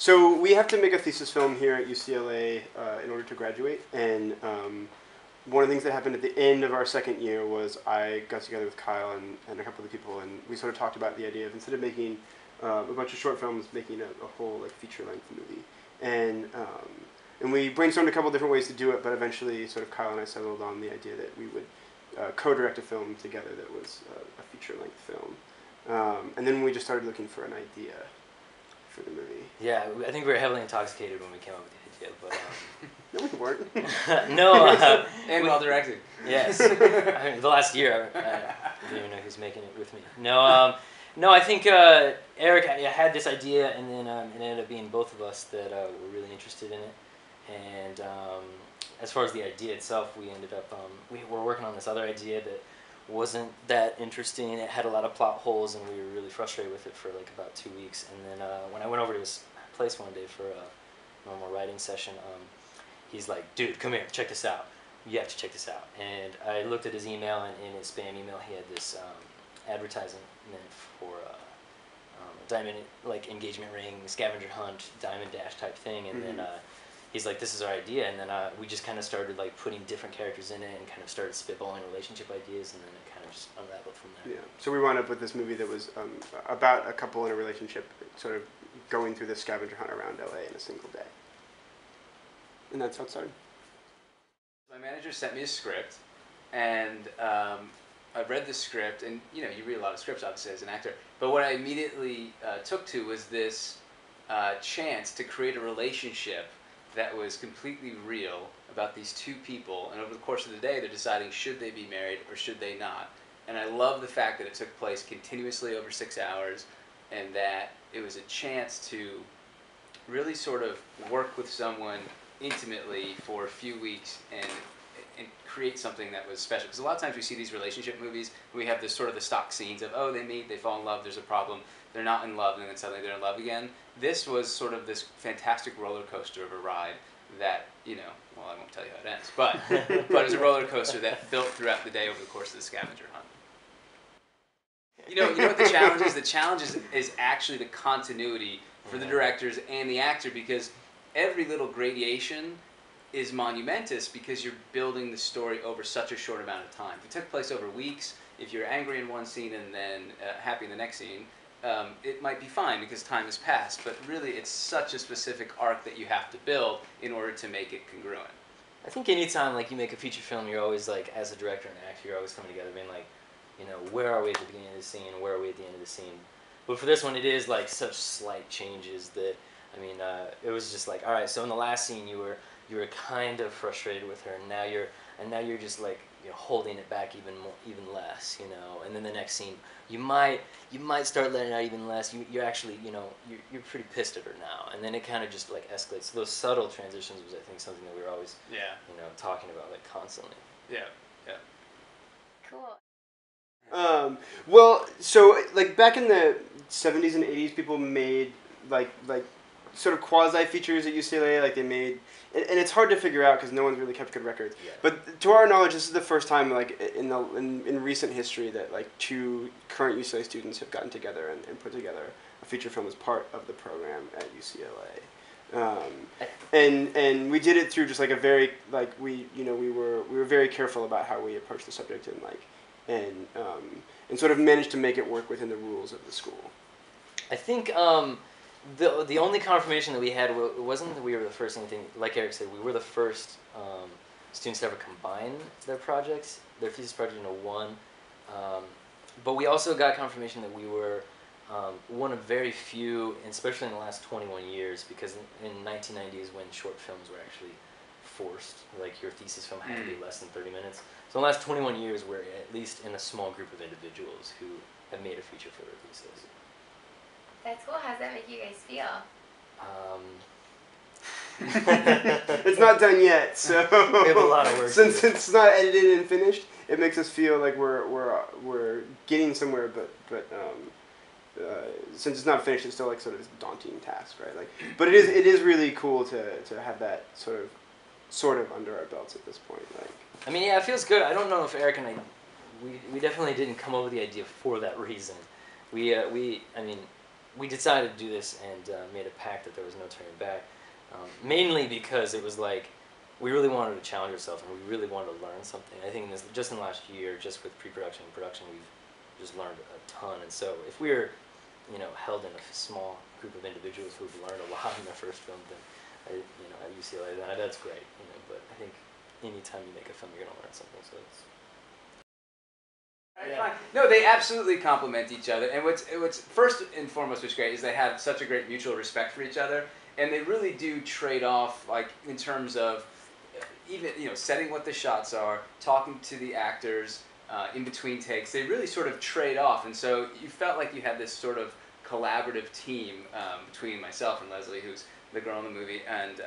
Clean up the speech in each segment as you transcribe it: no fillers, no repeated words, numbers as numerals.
So we have to make a thesis film here at UCLA in order to graduate, and one of the things that happened at the end of our second year was I got together with Kyle and a couple of people, and we sort of talked about the idea of, instead of making a bunch of short films, making a whole like feature-length movie, and we brainstormed a couple of different ways to do it, but eventually sort of Kyle and I settled on the idea that we would co-direct a film together that was a feature-length film, and then we just started looking for an idea for the movie. Yeah, I think we were heavily intoxicated when we came up with the idea, but no, we weren't. no, and well directed. Yes, I mean, the last year I didn't even know who's making it with me. No, no, I think Eric had this idea, and then it ended up being both of us that were really interested in it. And as far as the idea itself, we ended up we were working on this other idea that wasn't that interesting. It had a lot of plot holes, and we were really frustrated with it for like about 2 weeks. And then when I went over to his place one day for a normal writing session, he's like, "Dude, come here, check this out. You have to check this out." And I looked at his email, and in his spam email, he had this advertisement for a diamond like engagement ring, scavenger hunt, diamond dash type thing, and then. He's like, "This is our idea," and then we just kind of started like putting different characters in it, and kind of started spitballing relationship ideas, and then it kind of just unraveled from there. Yeah. So we wound up with this movie that was about a couple in a relationship, sort of going through this scavenger hunt around LA in a single day, and that's how it started. My manager sent me a script, and I read the script, and you read a lot of scripts obviously as an actor, but what I immediately took to was this chance to create a relationship that was completely real about these two people, and over the course of the day they're deciding should they be married or should they not. And I love the fact that it took place continuously over 6 hours, and that it was a chance to really sort of work with someone intimately for a few weeks and create something that was special. Because a lot of times we see these relationship movies, and we have this sort of the stock scenes of, oh, they meet, they fall in love, there's a problem, they're not in love, and then suddenly they're in love again. This was sort of this fantastic roller coaster of a ride that, well, I won't tell you how it ends, but it was a roller coaster that built throughout the day over the course of the scavenger hunt. You know what the challenge is? The challenge is actually the continuity for the directors and the actor, because every little gradation is monumentous because you're building the story over such a short amount of time. If it took place over weeks, if you're angry in one scene and then happy in the next scene, it might be fine because time has passed, but really it's such a specific arc that you have to build in order to make it congruent. I think anytime like you make a feature film, you're always like, as a director and actor, you're always coming together being like, where are we at the beginning of the scene, where are we at the end of the scene? But for this one, it is like such slight changes that, it was just like, all right, so in the last scene you were kind of frustrated with her, and now you're just like, holding it back even less, and then the next scene you might start letting out even less. You're actually, you're pretty pissed at her now, and then it kind of just like escalates. So those subtle transitions was, I think, something that we were always talking about like constantly. Yeah. Cool. Well, so like back in the 70s and 80s, people made like sort of quasi features at UCLA. Like they made, and it's hard to figure out because no one's really kept good records. Yeah. But to our knowledge, this is the first time like in recent history that like two current UCLA students have gotten together and put together a feature film as part of the program at UCLA. And we did it through just like a very like we were very careful about how we approached the subject and sort of managed to make it work within the rules of the school. I think the only confirmation that we had wasn't that we were the first anything. Like Eric said, we were the first students to ever combine their thesis project into one. But we also got confirmation that we were one of very few, and especially in the last 21 years, because in 1990 is when short films were actually forced. Like your thesis film had to be less than 30 minutes. So in the last 21 years, we're at least in a small group of individuals who have made a feature for their thesis. That's cool. How's that make you guys feel? It's not done yet, so we have a lot of work. Since it's not edited and finished, it makes us feel like we're getting somewhere. But since it's not finished, it's still like sort of this daunting task, right? Like, but it is really cool to have that sort of under our belts at this point. Like, it feels good. I don't know if Eric and I, we definitely didn't come up with the idea for that reason. we decided to do this and made a pact that there was no turning back. Mainly because it was like we really wanted to challenge ourselves and we really wanted to learn something. I think just in the last year, just with pre-production and production, we've just learned a ton. And so if we're, held in a small group of individuals who've learned a lot in their first film, then at UCLA, then that's great. But I think anytime you make a film, you're gonna learn something. So it's Fine. No, they absolutely complement each other. And what's first and foremost what's great is they have such a great mutual respect for each other, and they really do trade off, like in terms of even setting what the shots are, talking to the actors in between takes. They really sort of trade off, and so you felt like you had this sort of collaborative team between myself and Leslie, who's the girl in the movie, and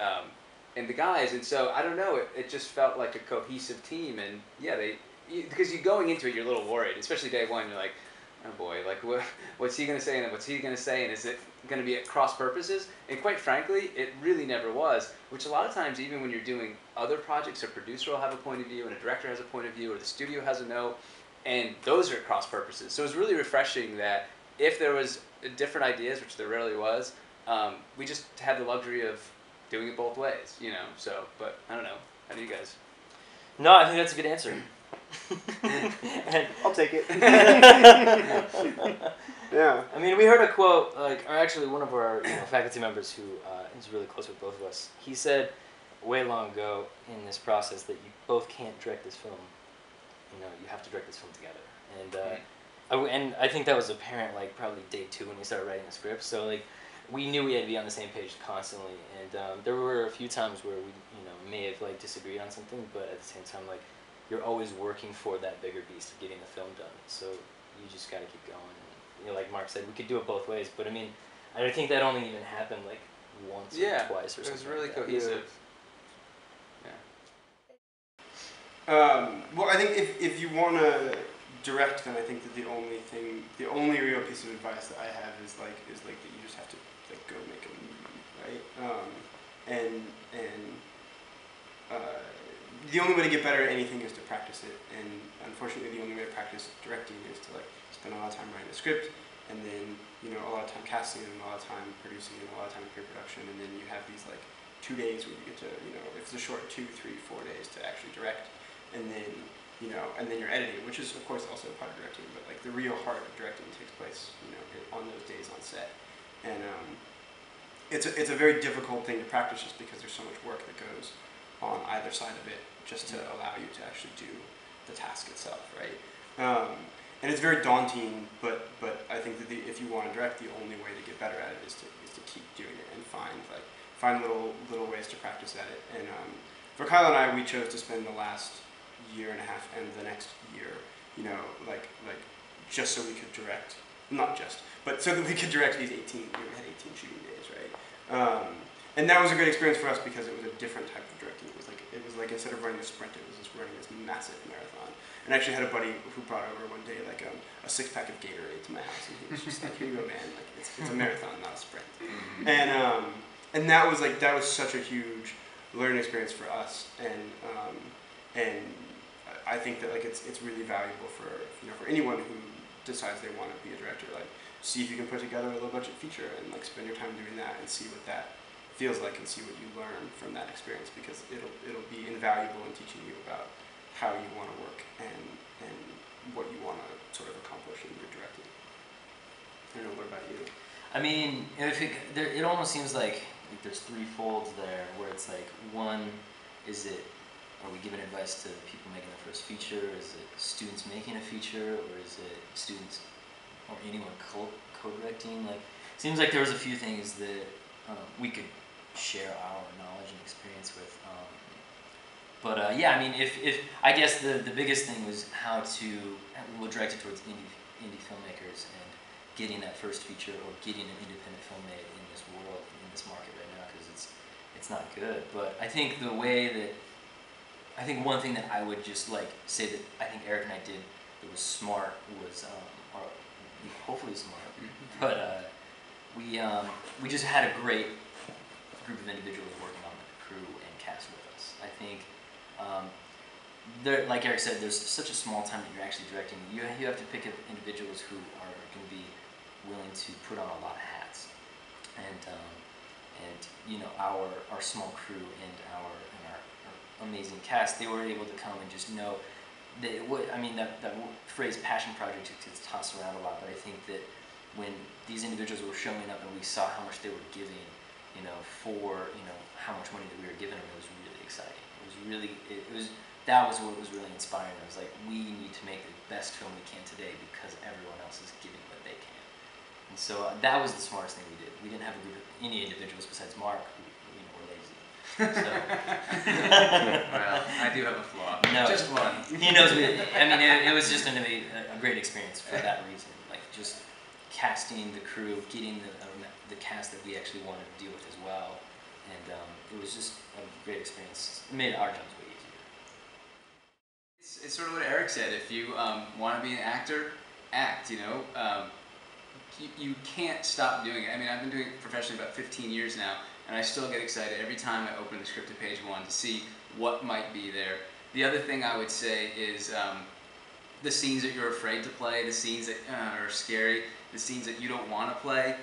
the guys. And so I don't know, it just felt like a cohesive team, and yeah, because you going into it, you're a little worried, especially day one. You're like, oh boy, like what's he gonna say, and what's he gonna say, and is it gonna be at cross purposes? And quite frankly, it really never was. Which a lot of times, even when you're doing other projects, a producer will have a point of view, and a director has a point of view, or the studio has a note, and those are at cross purposes. So it was really refreshing that if there was different ideas, which there rarely was, we just had the luxury of doing it both ways, So, but I don't know. How do you guys? No, I think that's a good answer. I'll take it. Yeah. I mean, we heard a quote, or actually one of our faculty members who is really close with both of us. He said way long ago in this process that you both can't direct this film. You have to direct this film together. And I think that was apparent probably day 2 when we started writing the script. So we knew we had to be on the same page constantly. And there were a few times where we may have disagreed on something, but at the same time you're always working for that bigger beast of getting the film done. So you just got to keep going. And, like Mark said, we could do it both ways. But I mean, I think that only even happened once or twice or something. It was really like that. cohesive. Well, I think if you want to direct, then I think that the only real piece of advice that I have is that you just have to go make a movie, right? The only way to get better at anything is to practice it, and unfortunately, the only way to practice directing is to spend a lot of time writing a script, and then a lot of time casting, and a lot of time producing, and a lot of time in pre-production, and then you have these 2 days where you get to if it's a short 2, 3, 4 days to actually direct, and then and then you're editing, which is of course also part of directing, but the real heart of directing takes place on those days on set, and it's a very difficult thing to practice just because there's so much work that goes on either side of it just to allow you to actually do the task itself, right? And it's very daunting, but I think that if you want to direct, the only way to get better at it is to keep doing it and find little ways to practice at it. And for Kyle and I, we chose to spend the last year and a half and the next year, just so we could direct, not just, but so that we could direct these 18. We had 18 shooting days, right? And that was a great experience for us because it was a different type of directing. It was like instead of running a sprint, it was just running this massive marathon. And I actually had a buddy who brought over one day a 6-pack of Gatorade to my house, and he was just like, "Here you go, man. It's a marathon, not a sprint." And that was such a huge learning experience for us, and I think that it's really valuable for anyone who decides they want to be a director. See if you can put together a low budget feature and spend your time doing that and see what that feels like and see what you learn from that experience, because it'll be invaluable in teaching you about how you want to work and what you want to sort of accomplish in your directing. I don't know, what about you? I mean, it almost seems like there's 3 folds there, where it's one, are we giving advice to people making their first feature? Is it students making a feature, or is it students or anyone co-directing? Seems like there was a few things that we could share our knowledge and experience with. Yeah, I mean, if I guess the biggest thing was we'll direct it towards indie filmmakers and getting that first feature or getting an independent film made in this world, in this market right now, because it's not good. But I think one thing that I would just say that I think Eric and I did that was smart was, or hopefully smart, but we just had a great group of individuals working on the crew and cast with us. I think, like Eric said, there's such a small time that you're actually directing. You have to pick up individuals who are going to be willing to put on a lot of hats, and you know, our small crew and our amazing cast, they were able to come and just know that I mean, that phrase passion project gets tossed around a lot, but I think that when these individuals were showing up and we saw how much they were giving, you know, for, you know, how much money that we were giving them, it was really exciting. That was what was really inspiring. It was like, we need to make the best film we can today because everyone else is giving what they can. And so that was the smartest thing we did. We didn't have a group of any individuals besides Mark who, you know, were lazy. So. Well, I do have a flaw. No, just one. He knows me. I mean, it was just a great experience for that reason. Like, just casting the crew, getting the cast that we actually wanted to deal with as well, and it was just a great experience. It made our jobs way easier. It's sort of what Eric said. If you want to be an actor, act. You know, you can't stop doing it. I mean, I've been doing it professionally about 15 years now, and I still get excited every time I open the script to page one to see what might be there. The other thing I would say is the scenes that you're afraid to play, the scenes that are scary, the scenes that you don't want to play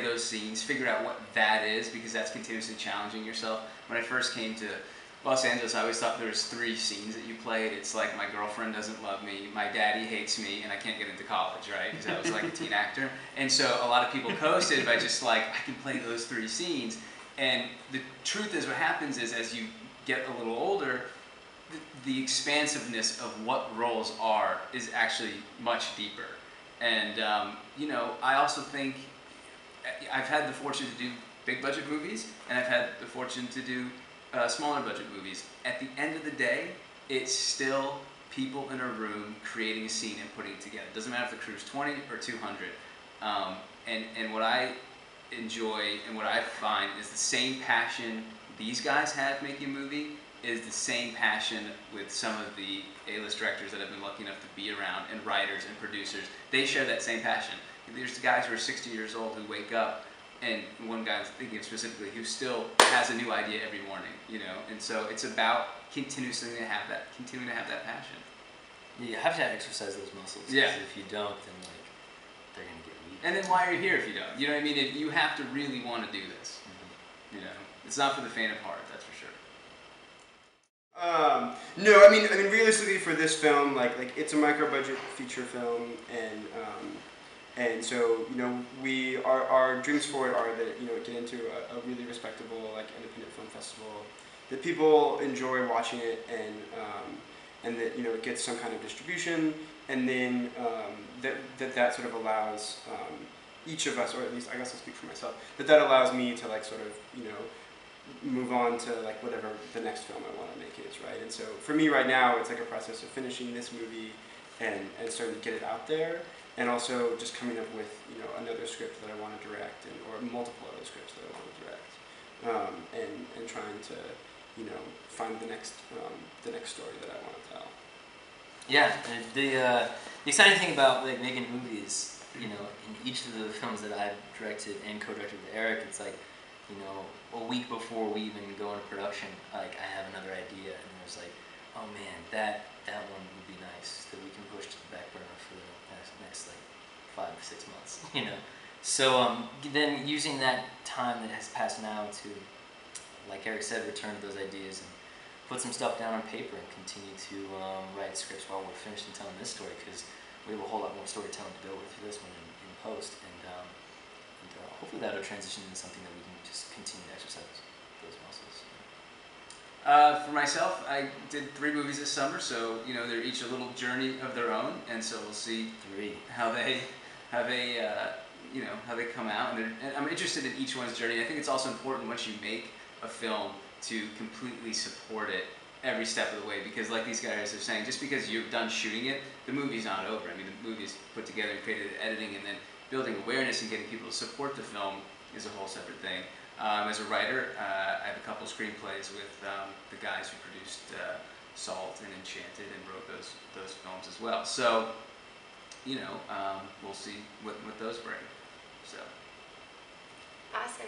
those scenes, figure out what that is, because that's continuously challenging yourself. When I first came to Los Angeles, I always thought there was 3 scenes that you played. It's like, my girlfriend doesn't love me, my daddy hates me, and I can't get into college, right? Because I was like a teen actor. And so a lot of people coasted by just like, I can play those 3 scenes. And the truth is, what happens is, as you get a little older, the expansiveness of what roles are is actually much deeper. And you know, I also think I've had the fortune to do big budget movies, and I've had the fortune to do smaller budget movies. At the end of the day, it's still people in a room creating a scene and putting it together. It doesn't matter if the crew's 20 or 200. And what I enjoy and what I find is the same passion these guys have making a movie is the same passion with some of the A-list directors that I've been lucky enough to be around, and writers and producers. They share that same passion. There's guys who are 60 years old who wake up, and one guy I'm thinking of specifically, who still has a new idea every morning, you know. And so it's about continuing to have that passion. Yeah, you have to exercise those muscles. Yeah. Because if you don't, then like they're gonna get weak. And then why are you here if you don't? You know what I mean? You have to really want to do this. Mm-hmm. You know, it's not for the faint of heart. That's for sure. No, I mean, realistically for this film, like it's a micro-budget feature film, and so, you know, our dreams for it are that, you know, get into a really respectable, like, independent film festival, that people enjoy watching it, and that, you know, it gets some kind of distribution, and then that sort of allows each of us, or at least I guess I'll speak for myself, that allows me to, like, sort of, you know, move on to like whatever the next film I want to make is, right? And so for me right now, it's like a process of finishing this movie and starting to get it out there, and also just coming up with, you know, another script that I want to direct, or multiple other scripts that I want to direct, and trying to, you know, find the next story that I want to tell. Yeah, the exciting thing about like making movies, you know, in each of the films that I've directed and co-directed with Eric, it's like, you know, a week before we even go into production, like I have another idea, and there's like, oh man, that one would be nice that we can push to the back burner for the next like 5 to 6 months, you know. So then using that time that has passed now to, like Eric said, return to those ideas and put some stuff down on paper and continue to write scripts while we're finishing telling this story, because we have a whole lot more storytelling to go with for this one in post, and hopefully that'll transition into something that we can just continue to exercise those muscles. For myself, I did 3 movies this summer, so, you know, they're each a little journey of their own, and so we'll see 3. how they you know, how they come out, and I'm interested in each one's journey. I think it's also important once you make a film to completely support it every step of the way, because like these guys are saying, just because you're done shooting it, the movie's not over. I mean, the movie's put together and created, editing, and then building awareness and getting people to support the film is a whole separate thing. As a writer, I have a couple screenplays with the guys who produced Salt and Enchanted and wrote those films as well. So, you know, we'll see what those bring. So. Awesome.